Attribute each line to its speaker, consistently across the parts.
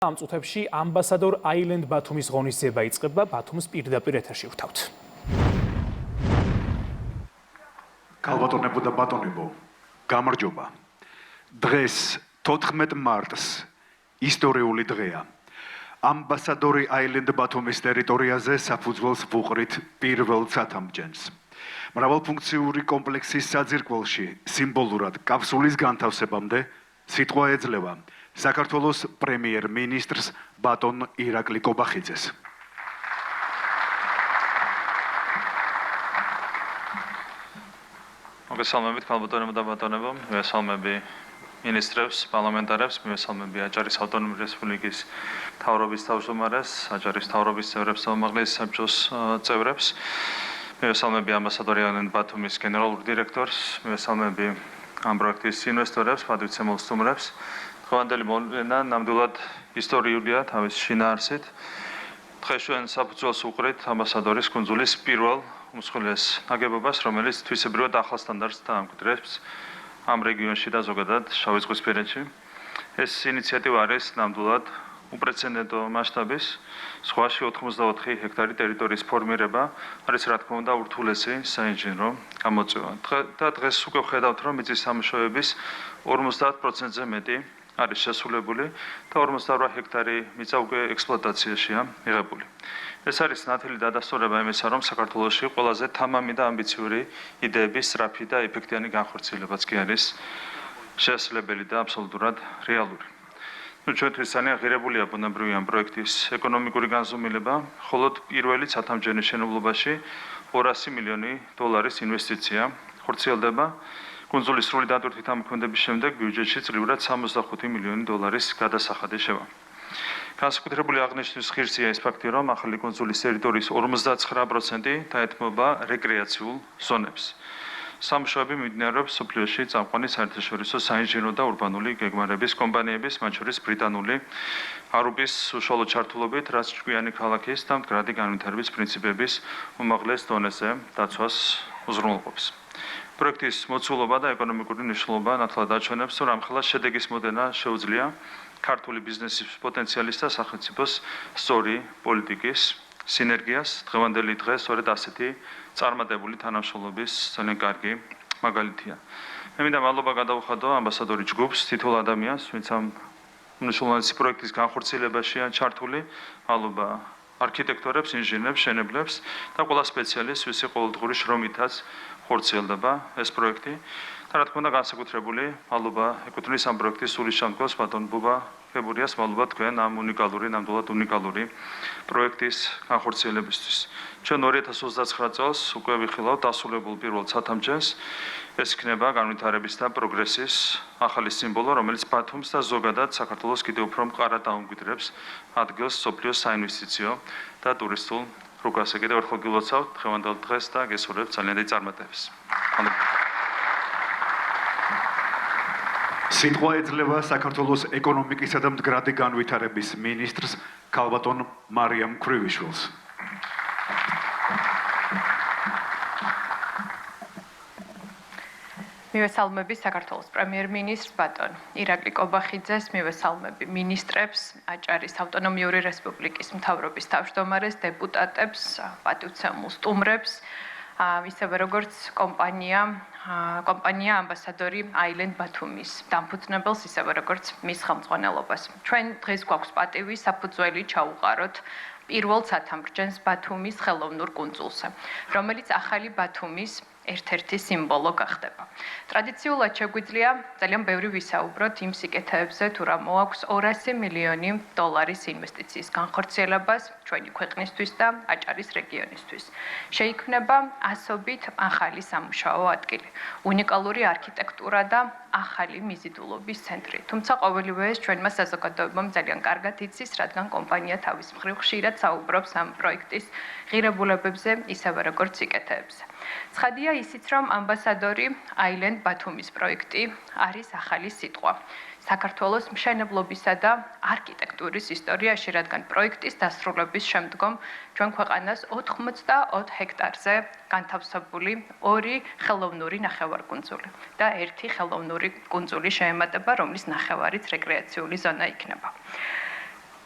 Speaker 1: ამ წუთებში ამბასადორ აილენდ ბათუმის ღონისძიება იწყება, ბათუმს პირდაპირ ეთერში ვთავთ.
Speaker 2: ქალბატონებო და ბატონებო, გამარჯობა. დღეს 14 მარტს ისტორიული დღეა. ამბასადორი აილენდ ბათუმის ტერიტორიაზე საფუძველს ვუყრით პირველ სათამბჯენს. მრავალფუნქციური კომპლექსის საძირკველში სიმბოლურად კაფსულის განთავსებამდე სიტყვა ეძლევა საქართველოს პრემიერ-მინისტრს ბატონ ირაკლი კობახიძეს.
Speaker 3: მოგესალმებით ქალბატონებო და ბატონებო, მივესალმები მინისტრებს, პარლამენტარებს, მივესალმები აჭარის ავტონომიური რესპუბლიკის მთავრობის თავმჯდომარეს, აჭარის მთავრობის წევრებს და უმაღლესი საბჭოს წევრებს. მივესალმები ამბასადორი აილენდ ბათუმის გენერალურ დირექტორს, მივესალმები ამ პროექტის ინვესტორებს, პატივცემულ სტუმრებს. Ხვალდელი მოვლენა ნამდვილად ისტორიულია თავის შინაარსით. დღეს ჩვენ საფუძველს უყრით ამბასადორის კუნძულის პირველ უმსხვილეს ნაგებობას, რომელიც თვისებრივად ახალ სტანდარტს დაამკვიდრებს ამ რეგიონში და ზოგადად შავიზღვისპირეთში. ეს ინიციატივა არის ნამდვილად უპრეცედენტო მასშტაბის, ზღვაში 84 ჰექტარი ტერიტორიის ფორმირება, არის რა თქმა უნდა ურთულესი საინჟინრო გამოწვევა. და დღეს უკვე ვხედავთ, რომ მიწის სამუშაოების 50%-ზე მეტი არის შესრულებული და 48 ჰექტარი მიწა უკვე ექსპლუატაციაშია მიღებული. ეს არის ნათელი დადასტურება იმისა, რომ საქართველოში ყველაზე თამამი და ამბიციური იდეების სწრაფი და ეფექტიანი განხორციელებაც კი არის შესაძლებელი და აბსოლუტურად რეალური. ჩვენთვის ძალიან ღირებულია ბუნებრივი ამ პროექტის ეკონომიკური განზომილება, მხოლოდ პირველი სათამბჯენის შენობლობაში 200 მილიონი დოლარის ინვესტიცია ხორციელდება. კუნძულის სრული დატვირთვით ამოქმედების შემდეგ ბიუჯეტში წლიურად 65 მილიონი დოლარის გადასახადი შევა. განსაკუთრებული აღნიშვნის ღირსია ის ფაქტი, რომ ახალი კუნძულის ტერიტორიის 59% დაეთმობა რეკრეაციულ ზონებს. სამუშაოები მიმდინარეობს მსოფლიოში წამყვანი საერთაშორისო საინჟინრო და ურბანული გეგმარების კომპანიების, მათ შორის ბრიტანული არუბის უშუალო ჩართულობით, რაც ჭკვიანი ქალაქის და მდგრადი განვითარების პრინციპების უმაღლეს დონეზე დაცვას უზრუნველყოფს. პროექტის მოცულობა და ეკონომიკური მნიშვნელობა ნათლად აჩვენებს, რომ ამხელა შედეგის მოდენა შეუძლია ქართული ბიზნესის პოტენციალის და სახელმწიფოს სწორი პოლიტიკის სინერგიას. დღევანდელი დღე სწორედ ასეთი წარმატებული თანამშრომლობის ძალიან კარგი მაგალითია. მე მინდა მადლობა გადავუხადო ამბასადორი ჯგუფს, თითოეულ ადამიანს, ვინც ამ მნიშვნელოვანი პროექტის განხორციელებაშია ჩართული. მადლობა არქიტექტორებს, ინჟინერებს, მშენებლებს და ყველა სპეციალისტს, ვისი ყოველდღიური შრომითაც ხორციელდება ეს პროექტი. და რა თქმა უნდა განსაკუთრებული მადლობა ეკუთვნის ამ პროექტის სულისჩამდგმელს ბატონ ბუბა ფებურიას, მადლობა თქვენ ამ ნამდვილად უნიკალური პროექტის განხორციელებისთვის. ჩვენ 2029 წელს უკვე ვიხილავთ დასრულებულ პირველ სათამბჯენს. ეს იქნება განვითარების და პროგრესის ახალი სიმბოლო, რომელიც ბათუმს და ზოგადად საქართველოს კიდევ უფრო მყარად დაუმკვიდრებს ადგილს მსოფლიოს საინვესტიციო და ტურისტულ რუკაზე. კიდევ ერთხელ გილოცავთ დღევანდელ დღეს და გესურვებთ ძალიან დიდი წარმატებებს.
Speaker 2: სიტყვა ეძლევა საქართველოს ეკონომიკისა და მდგრადი განვითარების მინისტრს ქალბატონ მარიამ ქრივიშვილს.
Speaker 4: მივესალმები საქართველოს პრემიერ-მინისტრს ბატონ ირაკლი კობახიძეს, მივესალმები მინისტრებს, აჭარის ავტონომიური რესპუბლიკის მთავრობის თავმჯდომარეს, დეპუტატებს, პატივცემულ სტუმრებს, ისევე როგორც კომპანია ამბასადორი აილენდ ბათუმის დამფუძნებელს, ისევე როგორც მის ხელმძღვანელობას. ჩვენ დღეს გვაქვს პატივი საფუძველი ჩაუყაროთ პირველ სათამბჯენს ბათუმის ხელოვნურ კუნძულზე, რომელიც ახალი ბათუმის ერთ-ერთი სიმბოლო გახდება. ტრადიციულად შეგვიძლია ძალიან ბევრი ვისაუბროთ იმ სიკეთეებზე, თუ რა მოაქვს 200 მილიონი დოლარის ინვესტიციის განხორციელებას ჩვენი ქვეყნისთვის და აჭარის რეგიონისთვის. შეიქმნება ასობით ახალი სამუშაო ადგილი, უნიკალური არქიტექტურა და ახალი მიზიდულობის ცენტრი. თუმცა ყოველივე ეს ჩვენმა საზოგადოებამ ძალიან კარგად იცის, რადგან კომპანია თავის მხრივ ხშირად საუბრობს ამ პროექტის ღირებულებებზე, ისევე როგორც სიკეთეებზე. ცხადია ისიც, რომ ამბასადორი აილენდ ბათუმის პროექტი არის ახალი სიტყვა. საქართველოს მშენებლობისა და არქიტექტურის ისტორიაში, რადგან პროექტის დასრულების შემდგომ ჩვენ ქვეყანას 84 ჰექტარზე განთავსებული 2 ხელოვნური ნახევარკუნძული და 1 ხელოვნური კუნძული შეემატება, რომლის ნახევარიც რეკრეაციული ზონა იქნება.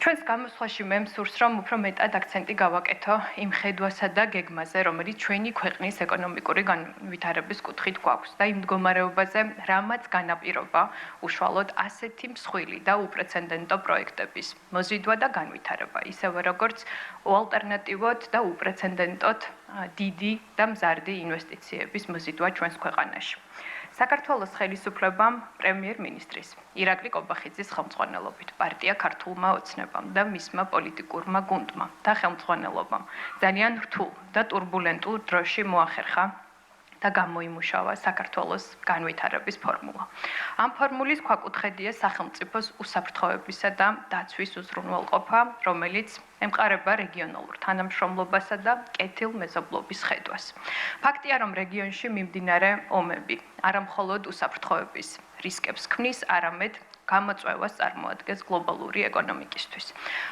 Speaker 4: ჩვენს გამოსვლაში მე მსურს, რომ უფრო მეტად აქცენტი გავაკეთო იმ ხედვასა და გეგმაზე, რომელიც ჩვენი ქვეყნის ეკონომიკური განვითარების კუთხით გვაქვს და იმ მდგომარეობაზე, რამაც განაპირობა უშუალოდ ასეთი მსხვილი და უპრეცედენტო პროექტების მოზიდვა და განვითარება, ისევე როგორც ალტერნატივოდ და უპრეცედენტოდ დიდი და მზარდი ინვესტიციების მოზიდვა ჩვენს ქვეყანაში. საქართველოს ხელისუფლებამ პრემიერ-მინისტრის ირაკლი კობახიძის ხელმძღვანელობით პარტია ქართულმა ოცნებამ და მისმა პოლიტიკურმა გუნდმა და ხელმძღვანელობამ ძალიან რთულ და турბულენტულ დროში მოახერხა და გამოიმუშავა საქართველოს განვითარების ფორმულა. ამ ფორმულის ქვაკუთხედია სახელმწიფოს უსაფრთხოებისა და დაცვის უზრუნველყოფა, რომელიც ემყარება რეგიონალურ თანამშრომლობასა და კეთილმეზობლობის ხედვას. ფაქტია, რომ რეგიონში მიმდინარე ომები არა მხოლოდ უსაფრთხოების რისკებს ქმნის, არამედ გამოწვევას წარმოადგენს გლობალური ეკონომიკისთვის.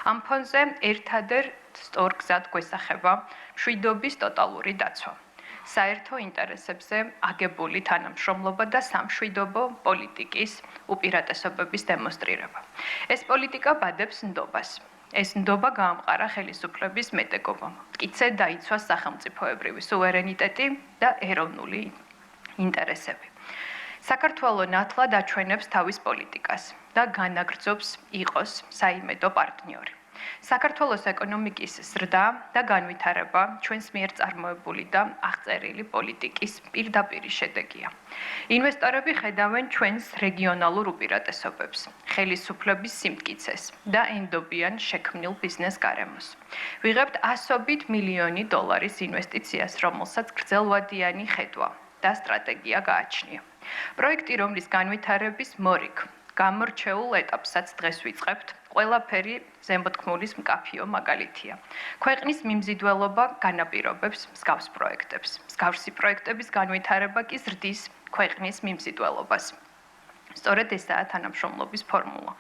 Speaker 4: ამ ფონზე ერთადერთ სწორ გზად გვესახება მშვიდობის ტოტალური დაცვა. საერთო ინტერესებზე აგებული თანამშრომლობა და სამშვიდობო პოლიტიკის უპირატესობების დემონსტრირება. ეს პოლიტიკა ბადებს ნდობას. ეს ნდობა გაამყარა ხელისუფლების მეტექობამ. მტკიცე დაიცვა სახელმწიფოებრივი სუვერენიტეტი და ეროვნული ინტერესები. საქართველო ნათლად აჩვენებს თავის პოლიტიკას და განაგრძობს იყოს საიმედო პარტნიორი. საქართველოს ეკონომიკის ზრდა და განვითარება ჩვენს მიერ წარმოებული და აღწერილი პოლიტიკის პირდაპირი შედეგია. ინვესტორები ხედავენ ჩვენს რეგიონალურ უპირატესობებს, ხელისუფლების სიმტკიცეს და ენდობიან შექმნილ ბიზნეს გარემოს. ვიღებთ ასობით მილიონი დოლარის ინვესტიციას, რომელსაც გრძელვადიანი ხედვა და სტრატეგია გააჩნია. პროექტი, რომლის განვითარების მორიგ გამორჩეულ ეტაპსაც დღეს ვიწყებთ, ყველაფერი ზემოთქმულის მკაფიო მაგალითია. ქვეყნის მიმზიდველობა განაპირობებს მსგავს პროექტებს. მსგავსი პროექტების განვითარება კი ზრდის ქვეყნის მიმზიდველობას. სწორედ ესაა თანამშრომლობის ფორმულა,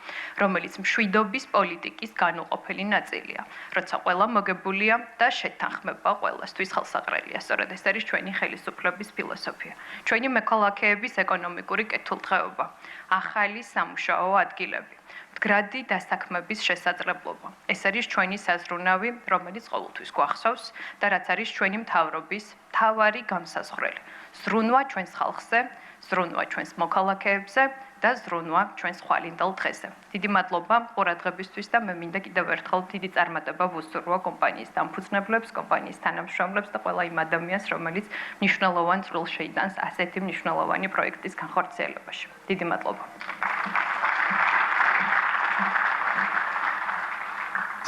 Speaker 4: რომელიც მშვიდობის პოლიტიკის განუყოფელი ნაწილია, როცა ყველა მოგებულია და შეთანხმება ყველასთვის ხელსაყრელია. სწორედ ეს არის ჩვენი ხელისუფლების ფილოსოფია. ჩვენი მექალაქეების ეკონომიკური კეთილდღეობა, ახალი სამუშაო ადგილები, მდგრადი დასაქმების შესაძლებლობა. ეს არის ჩვენი საზრუნავი, რომელიც ყოველთვის გვახსოვს და რაც არის ჩვენი მთავრობის მთავარი განსაზღვრელი. ზრუნვა ჩვენს ხალხზე, ზრუნვა ჩვენს მოქალაქეებზე და ზრუნვა ჩვენს ხვალინდელ დღეზე. დიდი მადლობა ყურადღებისთვის და მე მინდა კიდევ ერთხელ დიდი წარმატება ვუსურვო კომპანიის დამფუძნებლებს, კომპანიის თანამშრომლებს და ყველა იმ ადამიანს, რომელიც მნიშვნელოვან წვლილს შეიტანს ასეთი მნიშვნელოვანი პროექტის განხორციელებაში. დიდი მადლობა.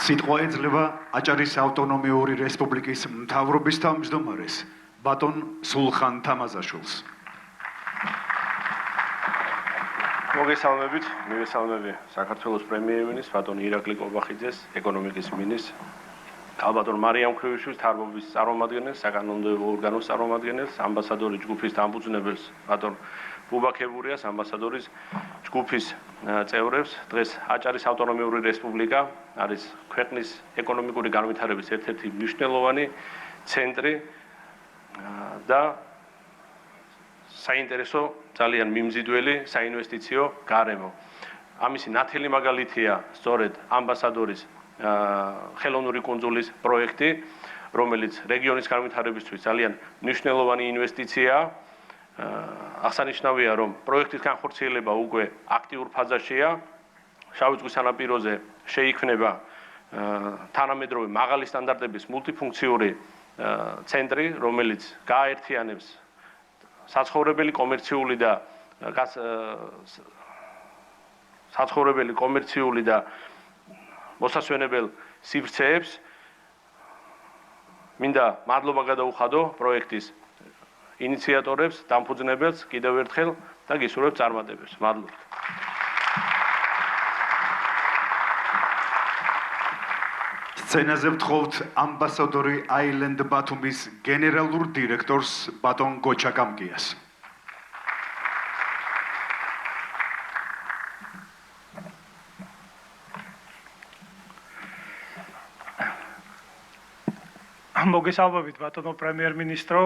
Speaker 2: სიტყვა ეძლევა აჭარის ავტონომიური რესპუბლიკის მთავრობის თავმჯდომარეს ბატონ სულხან თამაზაშვილს.
Speaker 5: მოგესალმებით, მივესალმები საქართველოს პრემიერ-მინისტრს ბატონ ირაკლი კობახიძეს, ეკონომიკის მინისტრს, ალბათონ მარიამ ქვრივიშვილს, თარგმნობის წარმომადგენელს, საკანონმდებლო ორგანოს წარმომადგენელს, ამბასადორის ჯგუფის დამფუძნებელს ბატონ ბუბაქებურიას, ამბასადორის ჯგუფის წევრებს. დღეს აჭარის ავტონომიური რესპუბლიკა არის ქვეყნის ეკონომიკური განვითარების ერთ-ერთი მნიშვნელოვანი ცენტრი და საინტერესო ძალიან მიმზიდველი საინვესტიციო გარემო. ამისი ნათელი მაგალითია სწორედ ამბასადორის ხელოვნური კუნძულის პროექტი, რომელიც რეგიონის განვითარებისთვის ძალიან მნიშვნელოვანი ინვესტიციაა. აღსანიშნავია, რომ პროექტის განხორციელება უკვე აქტიურ ფაზაშია. შავი ზღვის სანაპიროზე შეიქმნება თანამედროვე მაღალი სტანდარტების მულტიფუნქციური ცენტრი, რომელიც გააერთიანებს საცხოვრებელი, კომერციული და მოსასვენებელ სივრცეებს. მინდა მადლობა გადაუხადო პროექტის ინიციატორებს, დამფუძნებელს კიდევ ერთხელ და გისურვებთ წარმატებებს. მადლობა.
Speaker 2: სცენაზე ვთხოვთ ამბასადორი აილენდ ბათუმის გენერალურ დირექტორს ბატონ გოჩა კამკიას.
Speaker 6: მოგესალმებით ბატონო პრემიერ-მინისტრო,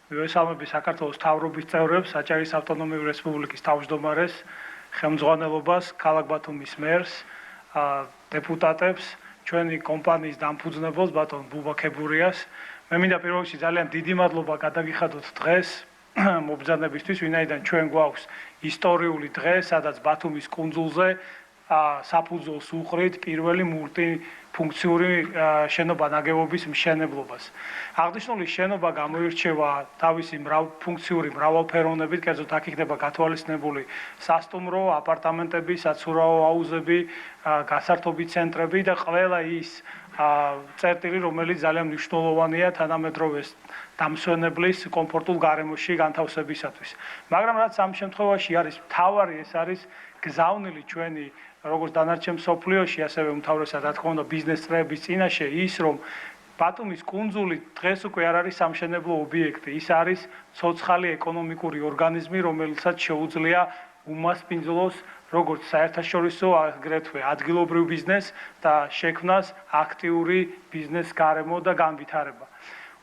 Speaker 6: მივესალმები საქართველოს მთავრობის წევრებს, აჭარის ავტონომიური რესპუბლიკის თავმჯდომარეს, ხელმძღვანელობას, ქალაქ ბათუმის მერს დეპუტატებს, ჩვენი კომპანიის დამფუძნებელს ბატონ ბუბა ქებურიას. მე მინდა პირველ რიგში ძალიან დიდი მადლობა გადაგიხადოთ დღეს მობრძანებისთვის, ვინაიდან ჩვენ გვაქვს ისტორიული დღე, სადაც ბათუმის კუნძულზე საფუძველს უყრით პირველი მულტიფუნქციური შენობა ნაგებობის მშენებლობას. აღნიშნული შენობა გამოირჩევა თავისი მრავალფუნქციური მრავალფეროვნებით, კერძოდ აქ იქნება გათვალისწინებული სასტუმრო, აპარტამენტები, საცურაო აუზები, გასართობი ცენტრები და ყველა ის წერტილი, რომელიც ძალიან მნიშვნელოვანია თანამედროვე დამსვენებლის კომფორტულ გარემოში განთავსებისათვის. მაგრამ რაც ამ შემთხვევაში არის მთავარი, ეს არის გზავნილი ჩვენი როგორც დანარჩენ მსოფლიოში, ასევე უმთავრესად რა თქმა უნდა ბიზნეს წრეების წინაშე ის, რომ ბათუმის კუნძული დღეს უკვე არ არის სამშენებლო ობიექტი, ის არის ცოცხალი ეკონომიკური ორგანიზმი, რომელსაც შეუძლია უმასპინძლოს როგორც საერთაშორისო, აგრეთვე ადგილობრივ ბიზნეს და შექმნას აქტიური ბიზნეს გარემო და განვითარება.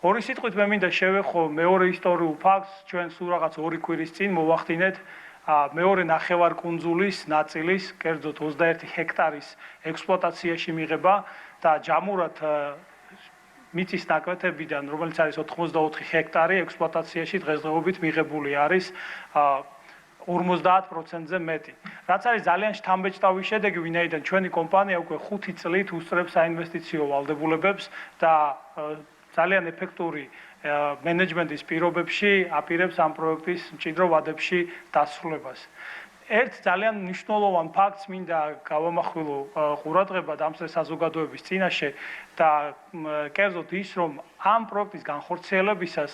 Speaker 6: ორი სიტყვით მე მინდა შევეხო მეორე ისტორიულ ფაქტს, ჩვენ სულ რაღაც 2 კვირის წინ მოვახდინეთ მეორე ნახევარკუნძულის ნაწილის, კერძოდ 21 ჰექტარის ექსპლუატაციაში მიღება და ჯამურად მიწის ნაკვეთებიდან, რომელიც არის 84 ჰექტარი, ექსპლუატაციაში დღესდღეობით მიღებული არის 50%-ზე მეტი. რაც არის ძალიან შთამბეჭდავი შედეგი, ვინაიდან ჩვენი კომპანია უკვე 5 წლით უსწრებს საინვესტიციო ვალდებულებებს და ძალიან ეფექტური მენეჯმენტის პირობებში აპირებს ამ პროექტის მჭიდრო ვადებში დასრულებას. ერთ ძალიან მნიშვნელოვან ფაქტს მინდა გავამახვილო ყურადღება დამსწრე საზოგადოების წინაშე და კერძოდ ის, რომ ამ პროექტის განხორციელებისას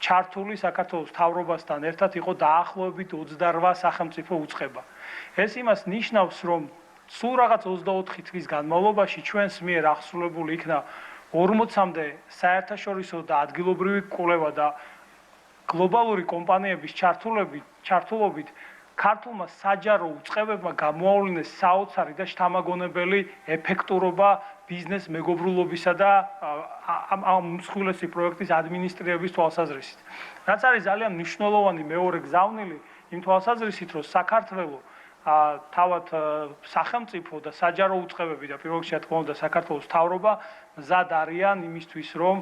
Speaker 6: ჩართული საქართველოს მთავრობასთან ერთად იყო დაახლოებით 28 სახელმწიფო უწყება. ეს იმას ნიშნავს, რომ სულ რაღაც 24 წლის განმავლობაში ჩვენს მიერ აღსრულებული იქნა 40-მდე საერთაშორისო და ადგილობრივი კვლევა და გლობალური კომპანიების ჩართულობით ქართულმა საჯარო უწყებებმა გამოავლინეს საოცარი და შთამაგონებელი ეფექტურობა ბიზნეს მეგობრულობისა და ამ მსხვილესი პროექტის ადმინისტრირების თვალსაზრისით. რაც არის ძალიან მნიშვნელოვანი მეორე გზავნილი იმ თვალსაზრისით, რომ საქართველოს თავად სახელმწიფო და საჯარო უწყებები და პირველ რიგში თქმა უნდა საქართველოს მთავრობა მზად არიან იმისთვის, რომ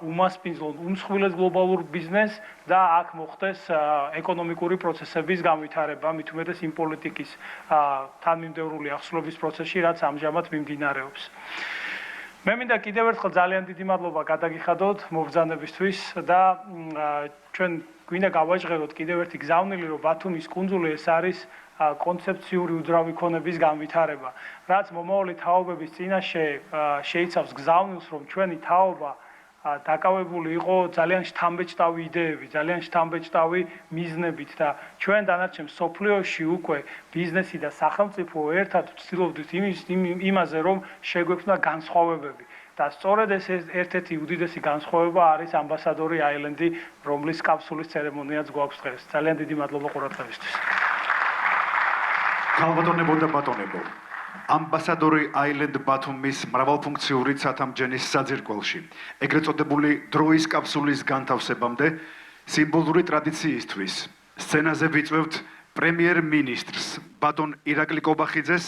Speaker 6: უმასპინძლონ უმსხვილეს გლობალურ ბიზნესს და აქ მოხდეს ეკონომიკური პროცესების განვითარება, მით უმეტეს იმ პოლიტიკის თანმიმდევრული აღსრულების პროცესში, რაც ამჟამად მიმდინარეობს. მე მინდა კიდევ ერთხელ ძალიან დიდი მადლობა გადაგიხადოთ მობრძანებისთვის და ჩვენ გვინდა გავაჟღეროთ კიდევ ერთი გზავნილი, რომ ბათუმის კუნძული ეს არის კონცეფციური უძრავი ქონების განვითარება, რაც მომავალი თაობების წინაშე შეიცავს გზავნილს, რომ ჩვენი თაობა დაკავებული იყო ძალიან შთამბეჭდავი იდეებით, ძალიან შთამბეჭდავი მიზნებით და ჩვენ დანარჩენ მსოფლიოში უკვე ბიზნესი და სახელმწიფო ერთად ვცდილობდით იმაზე, რომ შეგვექმნა განსხვავებები. და სწორედ ეს ერთ-ერთი უდიდესი განსხვავება არის ამბასადორი აილენდი, რომლის კაფსულის ცერემონიაც გვაქვს დღეს. ძალიან დიდი მადლობა ყურადღებისთვის.
Speaker 2: ქალბატონებო და ბატონებო, ამბასადორი აილენდ ბათუმის მრავალფუნქციური ცათამბჯენის საძირკველში, ეგრეთ წოდებული დროის კაფსულის განთავსებამდე სიმბოლური ტრადიციისთვის სცენაზე ვიწვევთ პრემიერ-მინისტრს ბატონ ირაკლი კობახიძეს,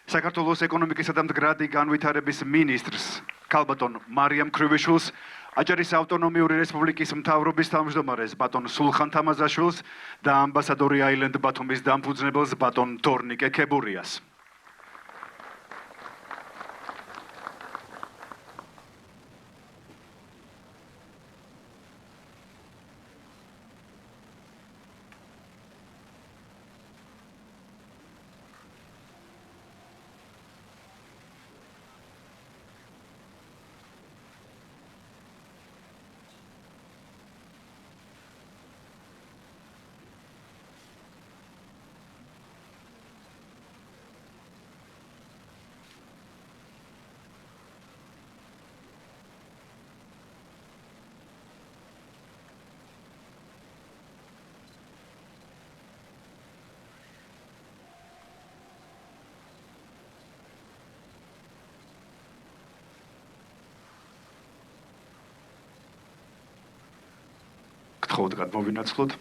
Speaker 2: საქართველოს ეკონომიკისა და მდგრადი განვითარების მინისტრს ქალბატონ მარიამ ქრივიშვილს, აჭარის ავტონომიური რესპუბლიკის მთავრობის თავმჯდომარეს ბატონ სულხან თამაზაშვილს და ამბასადორი აილენდ ბათუმის დამფუძნებელს ბატონ თორნიკე ქებურიას. გთხოვთ გადმოვინაცვლოთ.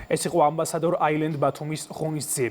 Speaker 1: ეს იყო ამბასადორ აილენდ ბათუმის ღონისძიება.